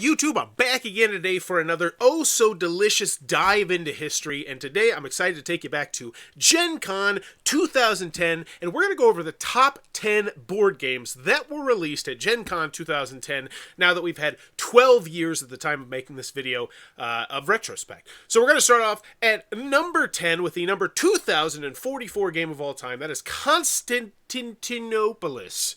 YouTube? I'm back again today for another oh-so-delicious dive into history, and today I'm excited to take you back to Gen Con 2010, and we're going to go over the top 10 board games that were released at Gen Con 2010, now that we've had 12 years at the time of making this video of retrospect. So we're going to start off at number 10 with the number 2044 game of all time. That is Constantinopolis.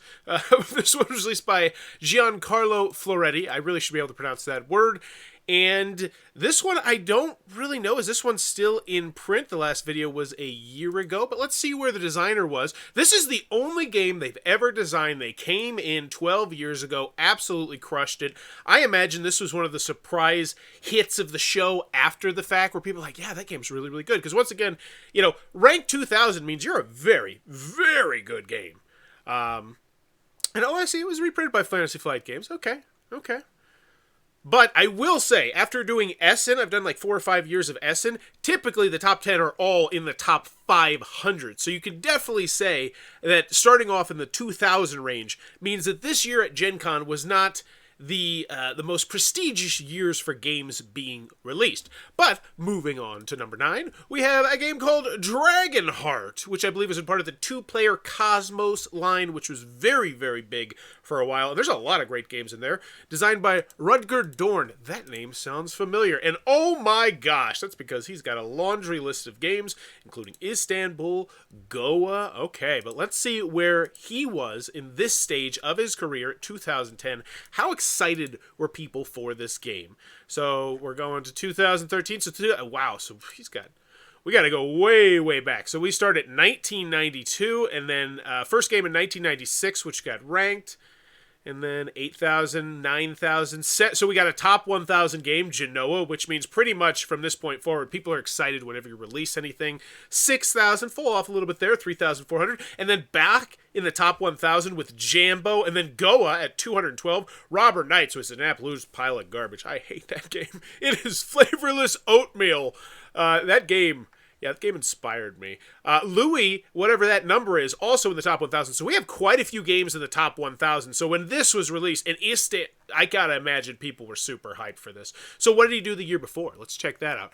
This one was released by Giancarlo Floretti. I really should be able to pronounce that word. And this one, I don't really know. Is this one still in print? The last video was a year ago, but let's see where the designer was. This is the only game they've ever designed. They came in 12 years ago, absolutely crushed it. I imagine this was one of the surprise hits of the show after the fact, where people are like, yeah, that game's really, really good. Because once again, you know, rank 2000 means you're a very, very good game. And oh, I see, it was reprinted by Fantasy Flight Games. Okay. But I will say, after doing Essen, I've done like 4 or 5 years of Essen, typically the top 10 are all in the top 500. So you can definitely say that starting off in the 2000 range means that this year at Gen Con was not the most prestigious years for games being released. But moving on to number 9, we have a game called Dragonheart, which I believe is a part of the two-player Cosmos line, which was very, very big for a while. And there's a lot of great games in there. Designed by Rutger Dorn. That name sounds familiar. And oh my gosh, that's because he's got a laundry list of games, including Istanbul, Goa. Okay, but let's see where he was in this stage of his career at 2010. How excited were people for this game? So we're going to 2013. Wow, so we got to go way, way back. So we start at 1992, and then first game in 1996, which got ranked, and then 8,000, 9,000. So we got a top 1,000 game, Genoa, which means pretty much from this point forward, people are excited whenever you release anything. 6,000, fall off a little bit there, 3,400, and then back in the top 1,000 with Jambo, and then Goa at 212. Robber Knights was an absolute pile of garbage. I hate that game. It is flavorless oatmeal. That game inspired me. Louis, whatever that number is, also in the top 1,000. So we have quite a few games in the top 1,000. So when this was released, and I gotta imagine people were super hyped for this. So what did he do the year before? Let's check that out.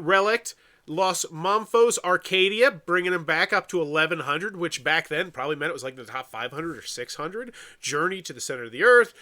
Relict, Los Monfos, Arcadia, bringing him back up to 1,100, which back then probably meant it was like in the top 500 or 600. Journey to the Center of the Earth.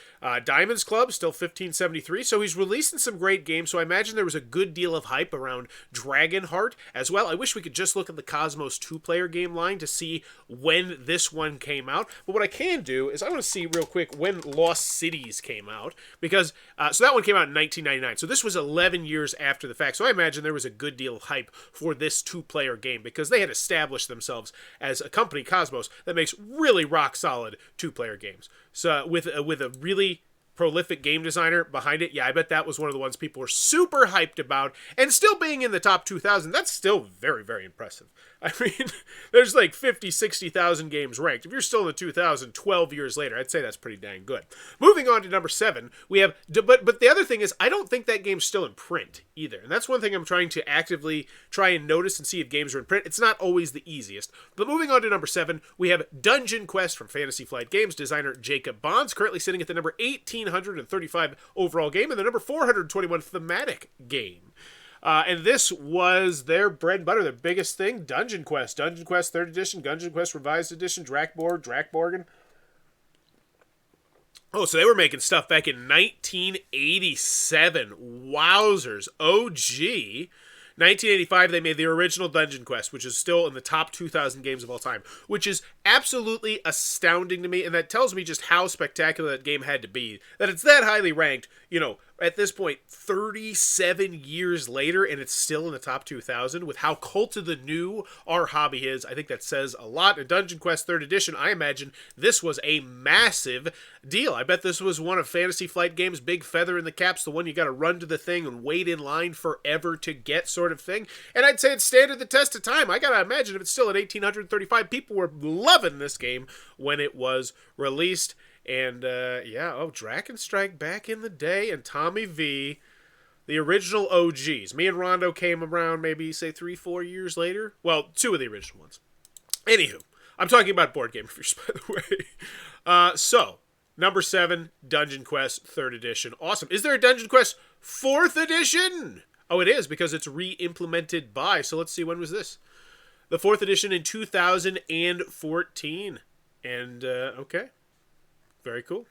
Diamonds Club, still 1573. So he's releasing some great games, so I imagine there was a good deal of hype around Dragonheart as well. I wish we could just look at the Cosmos 2-player game line to see when this one came out. But what I can do is I want to see real quick when Lost Cities came out, because so that one came out in 1999. So this was 11 years after the fact. So I imagine there was a good deal of hype for this 2-player game, because they had established themselves as a company, Cosmos, that makes really rock solid 2-player games. So with a really prolific game designer behind it, yeah, I bet that was one of the ones people were super hyped about, and still being in the top 2,000, that's still very, very impressive. I mean, there's like 50, 60,000 games ranked. If you're still in the 2,000 12 years later, I'd say that's pretty dang good. Moving on to number 7, we have, but the other thing is, I don't think that game's still in print either, and that's one thing I'm trying to actively try and notice and see if games are in print. It's not always the easiest. But moving on to number 7, we have Dungeon Quest from Fantasy Flight Games, designer Jacob Bonds, currently sitting at the number 1,835 overall game, and the number 421 thematic game. And this was their bread and butter, their biggest thing, Dungeon Quest 3rd Edition, Dungeon Quest Revised Edition, Drakborgen. Oh, so they were making stuff back in 1987. Wowzers. OG. 1985, they made the original Dungeon Quest, which is still in the top 2,000 games of all time, which is absolutely astounding to me, and that tells me just how spectacular that game had to be, that it's that highly ranked, you know, at this point, 37 years later, and it's still in the top 2,000, with how cult of the new our hobby is. I think that says a lot. In Dungeon Quest 3rd Edition, I imagine this was a massive deal. I bet this was one of Fantasy Flight Games' big feather in the caps, the one you got to run to the thing and wait in line forever to get sort of thing. And I'd say it stood the test of time. I got to imagine if it's still at 1,835, people were loving this game when it was released. And, Drakenstrike back in the day, and Tommy V, the original OGs. Me and Rondo came around maybe, say, 3-4 years later. Well, 2 of the original ones. Anywho, I'm talking about board game reviews, by the way. So, Number 7, Dungeon Quest 3rd Edition. Awesome. Is there a Dungeon Quest 4th Edition? Oh, it is, because it's re-implemented by. So let's see, when was this? The 4th Edition in 2014. And, okay. Very cool.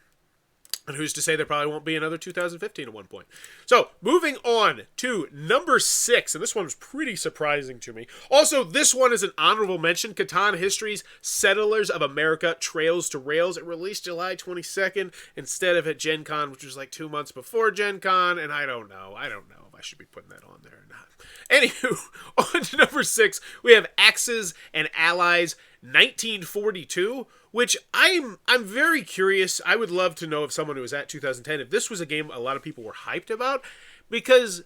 And who's to say there probably won't be another 2015 at one point. So, moving on to number 6. And this one was pretty surprising to me. Also, this one is an honorable mention. Catan History's Settlers of America Trails to Rails. It released July 22nd instead of at Gen Con, which was like 2 months before Gen Con. And I don't know if I should be putting that on there or not. Anywho, on to number 6, we have Axes and Allies 1942, which I'm very curious. I would love to know if someone who was at 2010, if this was a game a lot of people were hyped about, because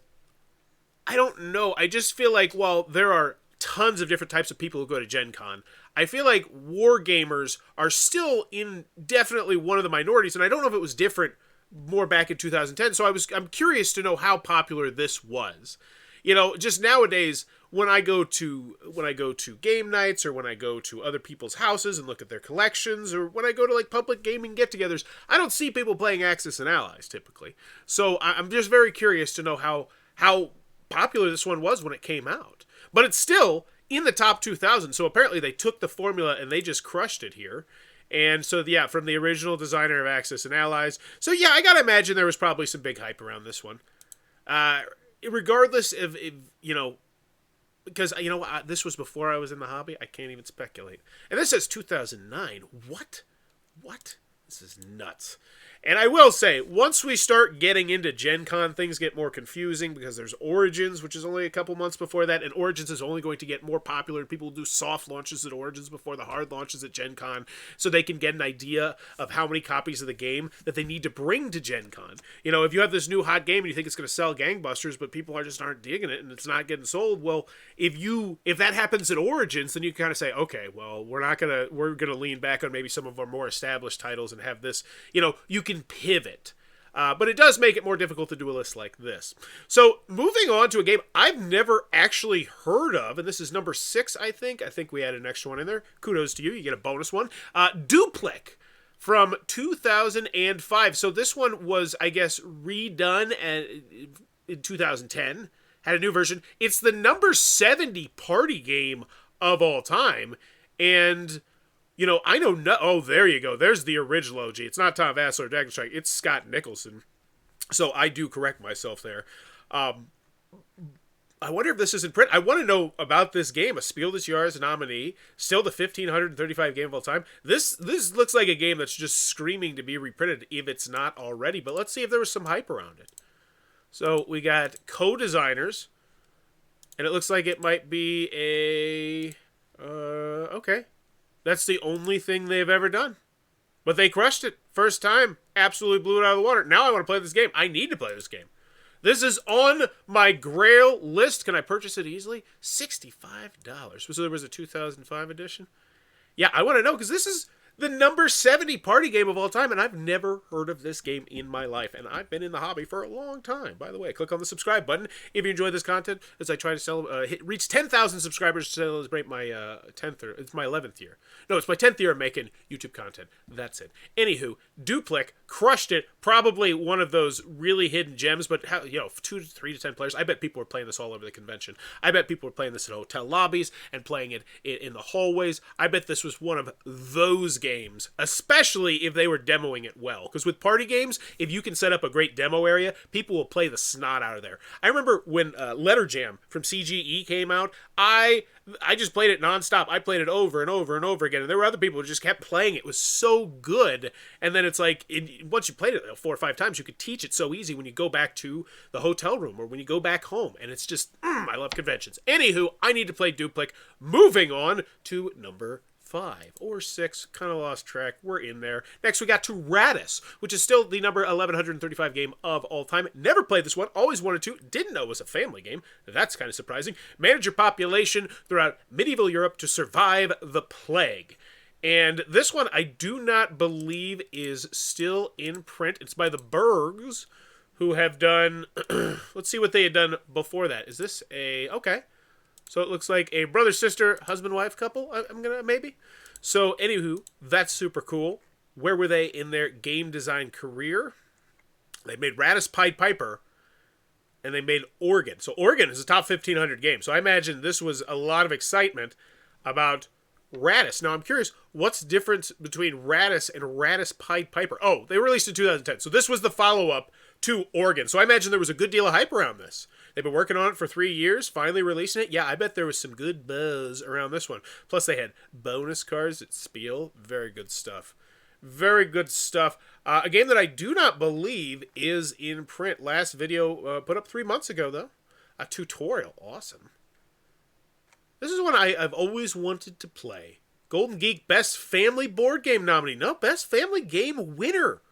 I don't know. I just feel like, while there are tons of different types of people who go to Gen Con, I feel like war gamers are still definitely one of the minorities, and I don't know if it was different more back in 2010. So I'm curious to know how popular this was. You know, just nowadays, when I go to game nights, or when I go to other people's houses and look at their collections, or when I go to like public gaming get-togethers, I don't see people playing Axis and Allies typically. So I'm just very curious to know how popular this one was when it came out. But it's still in the top 2,000. So apparently they took the formula and they just crushed it here. And so, yeah, from the original designer of Axis and Allies. So, yeah, I gotta imagine there was probably some big hype around this one. Regardless of, you know, because, you know, this was before I was in the hobby. I can't even speculate. And this says 2009. What? This is nuts. And I will say, once we start getting into Gen Con, things get more confusing, because there's Origins, which is only a couple months before that, and Origins is only going to get more popular. People will do soft launches at Origins before the hard launches at Gen Con, so they can get an idea of how many copies of the game that they need to bring to Gen Con. You know, if you have this new hot game and you think it's going to sell gangbusters, but people aren't digging it and it's not getting sold, well, if that happens at Origins, then you kind of say, okay, well, we're gonna lean back on maybe some of our more established titles and have this, you know, you can pivot. But it does make it more difficult to do a list like this. So, moving on to a game I've never actually heard of, and this is number 6, I think. I think we added an extra one in there. Kudos to you. You get a bonus one. Duplic from 2005. So this one was, I guess, redone in 2010. Had a new version. It's the number 70 party game of all time. And, you know, I know... Oh, there you go. There's the original OG. It's not Tom Vassell or Dragon Strike. It's Scott Nicholson. So I do correct myself there. I wonder if this is in print. I want to know about this game. A Spiel des Jahres nominee. Still the 1,535 game of all time. This looks like a game that's just screaming to be reprinted, if it's not already. But let's see if there was some hype around it. So we got co-designers. And it looks like it might be a... okay. That's the only thing they've ever done. But they crushed it. First time. Absolutely blew it out of the water. Now I want to play this game. I need to play this game. This is on my Grail list. Can I purchase it easily? $65. So there was a 2005 edition? Yeah, I want to know, because this is the number 70 party game of all time, and I've never heard of this game in my life, and I've been in the hobby for a long time. By the way, click on the subscribe button if you enjoy this content, as I try to reach 10,000 subscribers to celebrate my 10th, or it's my 11th year. No, it's my 10th year of making YouTube content. That's it. Anywho, Duplic crushed it. Probably one of those really hidden gems, but 3 to 10 players. I bet people were playing this all over the convention. I bet people were playing this in hotel lobbies and playing it in the hallways. I bet this was one of those games, especially if they were demoing it well. Because with party games, if you can set up a great demo area, people will play the snot out of there. I remember when Letter Jam from CGE came out, I just played it nonstop. I played it over and over and over again, and there were other people who just kept playing it. It was so good. And then it's like, once you played it 4 or 5 times, you could teach it so easy when you go back to the hotel room or when you go back home. And it's just, I love conventions. Anywho, I need to play Duplic. Moving on to number 5 or 6, kind of lost track. We're in there. Next, we got to Rattus, which is still the number 1,135 game of all time. Never played this one. Always wanted to. Didn't know it was a family game. That's kind of surprising. Manage your population throughout medieval Europe to survive the plague. And this one, I do not believe is still in print. It's by the Bergs, who have done... let's see what they had done before that. Is this a... Okay. So it looks like a brother-sister, husband-wife couple, I'm gonna, maybe. So, anywho, that's super cool. where were they in their game design career? They made Rattus, Pied Piper, and they made Oregon. So Oregon is a top 1,500 game. So I imagine this was a lot of excitement about Rattus. Now I'm curious, what's the difference between Rattus and Rattus Pied Piper? Oh, they released in 2010. So this was the follow-up to Oregon. So I imagine there was a good deal of hype around this. They've been working on it for 3 years, finally releasing it. Yeah, I bet there was some good buzz around this one. Plus they had bonus cards at Spiel. Very good stuff. Very good stuff. A game that I do not believe is in print. Last video put up 3 months ago, though. A tutorial. Awesome. This is one I've always wanted to play. Golden Geek Best Family Board Game nominee. No, Best Family Game winner.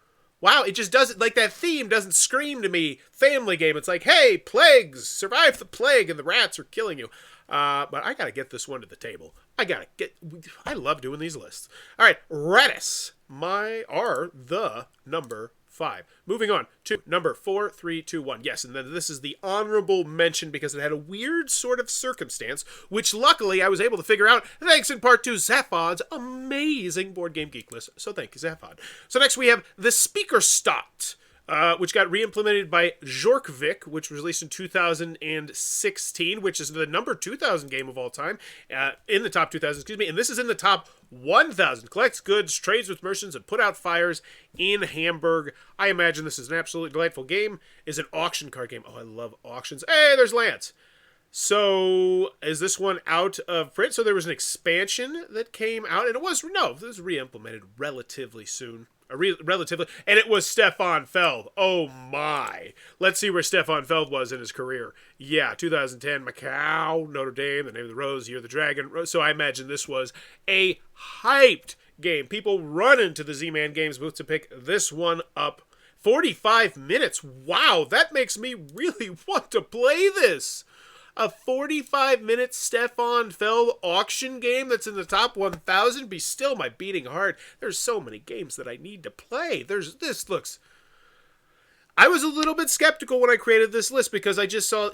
Wow, it just doesn't, like, that theme doesn't scream to me family game. It's like, hey, plagues, survive the plague and the rats are killing you. But I gotta get this one to the table. I love doing these lists. All right, Rattus, the number 5. Moving on to number 4, 3, 2, 1. Yes, and then this is the honorable mention because it had a weird sort of circumstance, which luckily I was able to figure out thanks in part to Zaphod's amazing Board Game Geek list. So thank you, Zaphod. So next we have the Speaker Stott, which got re-implemented by Jorkvik, which was released in 2016, which is the number 2,000 game of all time, in the top 2,000, excuse me, and this is in the top 1,000. Collects goods, trades with merchants, and put out fires in Hamburg. I imagine this is an absolutely delightful game. Is an auction card game. Oh, I love auctions. Hey, there's Lance. So, is this one out of print? So there was an expansion that came out, and this was re-implemented relatively soon. Relatively, and it was Stefan Feld. Oh my. Let's see where Stefan Feld was in his career. Yeah, 2010, Macau, Notre Dame, The Name of the Rose, Year of the Dragon. So I imagine this was a hyped game. People running to the Z-Man Games booth to pick this one up. 45 minutes. Wow, that makes me really want to play this. A 45-minute Stefan Feld auction game that's in the top 1,000 be still my beating heart. There's so many games that I need to play. I was a little bit skeptical when I created this list because I just saw,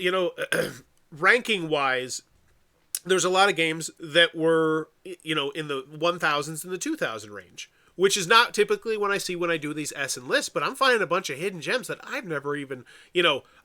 ranking-wise, there's a lot of games that were, in the 1,000s and the 2,000 range, which is not typically when I do these Essen lists, but I'm finding a bunch of hidden gems that I've never even,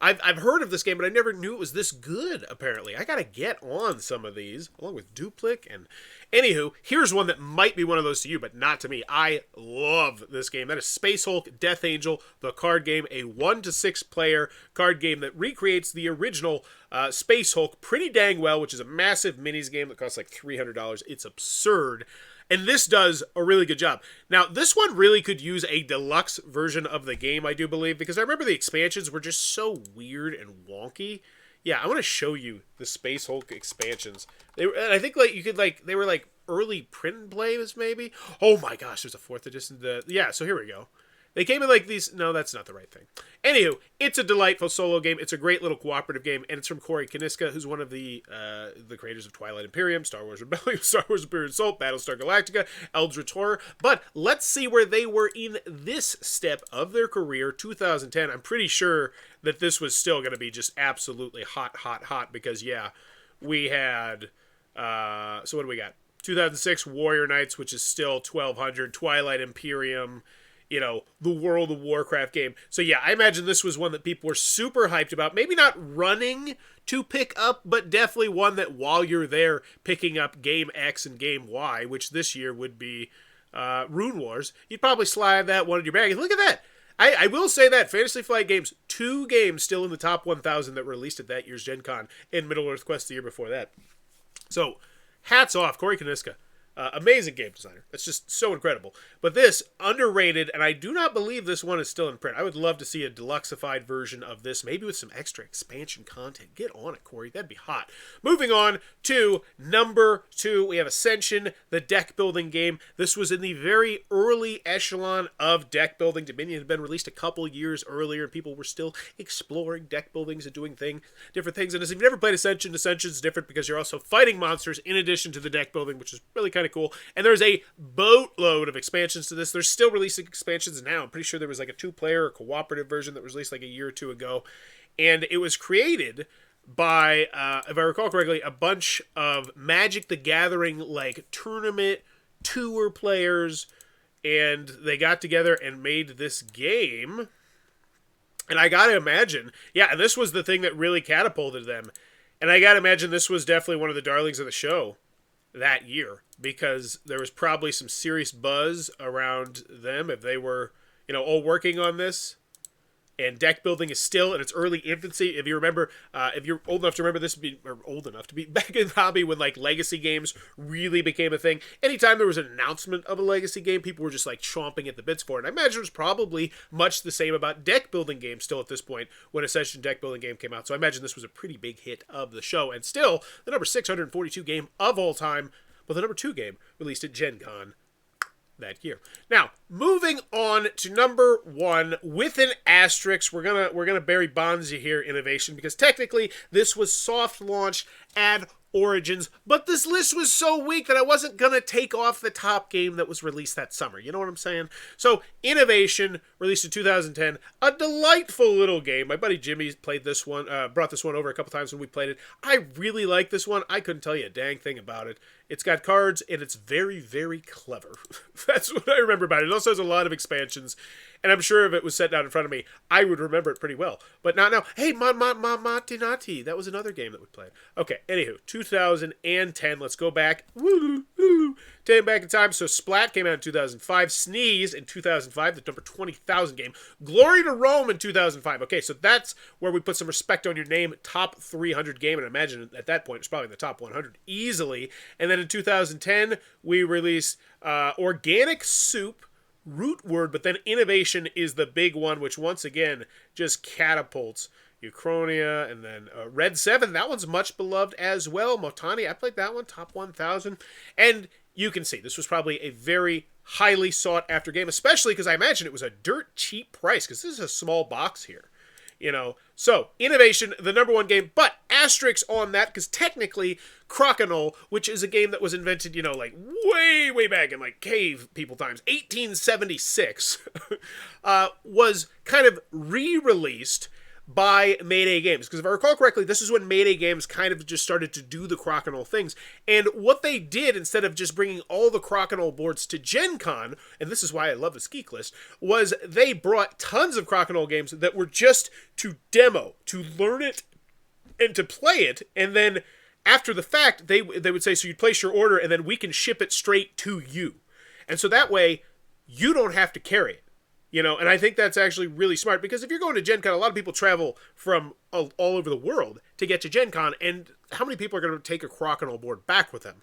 I've heard of this game, but I never knew it was this good, apparently. I gotta get on some of these, along with Duplicate, and anywho, here's one that might be one of those to you, but not to me. I love this game. That is Space Hulk Death Angel, the card game, a 1 to 6 player card game that recreates the original Space Hulk pretty dang well, which is a massive minis game that costs like $300. It's absurd. And this does a really good job. Now, this one really could use a deluxe version of the game, I do believe, because I remember the expansions were just so weird and wonky. Yeah, I want to show you the Space Hulk expansions. I think they were like early print and plays, maybe. Oh my gosh, there's a 4th edition. So here we go. They came in like these. No, that's not the right thing. Anywho, it's a delightful solo game. It's a great little cooperative game, and it's from Corey Kaniska, who's one of the creators of Twilight Imperium, Star Wars Rebellion, Star Wars Imperial Assault, Battlestar Galactica, Eldritch Horror. But let's see where they were in this step of their career, 2010. I'm pretty sure that this was still going to be just absolutely hot, because, yeah, we had... so what do we got? 2006 Warrior Knights, which is still 1,200, Twilight Imperium... the World of Warcraft game. So yeah, I imagine this was one that people were super hyped about. Maybe not running to pick up, but definitely one that while you're there picking up Game X and Game Y, which this year would be Rune Wars, you'd probably slide that one in your bag. And look at that. I will say that Fantasy Flight Games, 2 games still in the top 1,000 that were released at that year's Gen Con, and Middle-earth Quest the year before that. So, hats off, Corey Kaniska. Amazing game designer. It's just so incredible. But this, underrated, and I do not believe this one is still in print. I would love to see a deluxified version of this, maybe with some extra expansion content. Get on it, Corey. That'd be hot. Moving on to number 2, we have Ascension, the deck building game. This was in the very early echelon of deck building. Dominion had been released a couple years earlier, and people were still exploring deck buildings and doing different things. And if you've never played Ascension, Ascension's different because you're also fighting monsters in addition to the deck building, which is really kind of cool. And there's a boatload of expansions to this. They're still releasing expansions now. I'm pretty sure there was like a 2-player cooperative version that was released like a year or 2 ago. And it was created by, if I recall correctly, a bunch of Magic the Gathering like tournament tour players and they got together and made this game. And I gotta imagine, yeah, and this was the thing that really catapulted them. And I gotta imagine this was definitely one of the darlings of the show that year, because there was probably some serious buzz around them if they were, all working on this. And deck building is still in its early infancy. If you remember, if you're old enough to remember this, or old enough to be back in the hobby when like legacy games really became a thing. Anytime there was an announcement of a legacy game, people were just like chomping at the bits for it. And I imagine it was probably much the same about deck building games still at this point when Ascension deck building game came out. So I imagine this was a pretty big hit of the show, and still the number 642 game of all time, but the number 2 game released at Gen Con that year. Now, moving on to number 1 with an asterisk. We're gonna bury Bonzi here, Innovation, because technically this was soft launched at Origins, but this list was so weak that I wasn't gonna take off the top game that was released that summer. You know what I'm saying? So, Innovation, released in 2010, a delightful little game. My buddy Jimmy played this one, brought this one over a couple times when we played it. I really like this one. I couldn't tell you a dang thing about it. It's got cards, and it's very, very clever. That's what I remember about it. It also has a lot of expansions, and I'm sure if it was set down in front of me, I would remember it pretty well. But not now. Hey, Matinati. That was another game that we played. Okay, anywho, 2010. Let's go back. Woo, woo. 10 back in time. So Splat came out in 2005. Sneeze in 2005, the number 20,000 game. Glory to Rome in 2005. Okay, so that's where we put some respect on your name. Top 300 game, and I imagine at that point it's probably in the top 100 easily. And then in 2010, we released Organic Soup, Root Word, but then Innovation is the big one, which once again just catapults Uchronia, and then Red 7. That one's much beloved as well. Motani, I played that one, top 1,000. And you can see this was probably a very highly sought after game, especially because I imagine it was a dirt cheap price, because this is a small box here. So Innovation, the number 1 game, but asterisks on that, because technically Crocodile, which is a game that was invented, like way, way back in like cave people times, 1876, was kind of re-released by Mayday Games. Because if I recall correctly, this is when Mayday Games kind of just started to do the Crocodile things. And what they did, instead of just bringing all the Crocodile boards to Gen Con, and this is why I love the Geek List, was they brought tons of Crocodile games that were just to demo, to learn it, and to play it, and then after the fact, they would say, so you'd place your order, and then we can ship it straight to you. And so that way, you don't have to carry it. And I think that's actually really smart, because if you're going to Gen Con, a lot of people travel from all over the world to get to Gen Con, and how many people are going to take a Crocodile board back with them?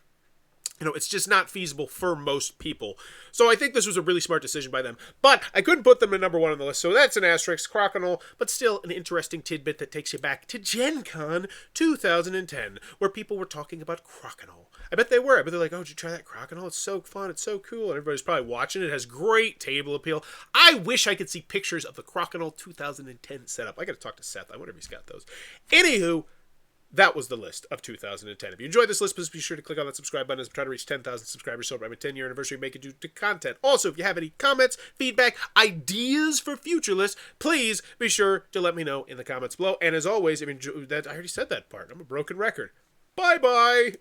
It's just not feasible for most people. So I think this was a really smart decision by them. But I couldn't put them at number 1 on the list, so that's an asterisk, Crocodile, but still an interesting tidbit that takes you back to Gen Con 2010, where people were talking about Crocodile. I bet they were. I bet they're like, oh, did you try that Crocodile? It's so fun. It's so cool. And everybody's probably watching it. It has great table appeal. I wish I could see pictures of the Crocodile 2010 setup. I got to talk to Seth. I wonder if he's got those. Anywho, that was the list of 2010. If you enjoyed this list, please be sure to click on that subscribe button as we're trying to reach 10,000 subscribers. Celebrate my 10-year anniversary, make it due to content. Also, if you have any comments, feedback, ideas for future lists, please be sure to let me know in the comments below. And as always, if you enjoyed that, I already said that part. I'm a broken record. Bye-bye.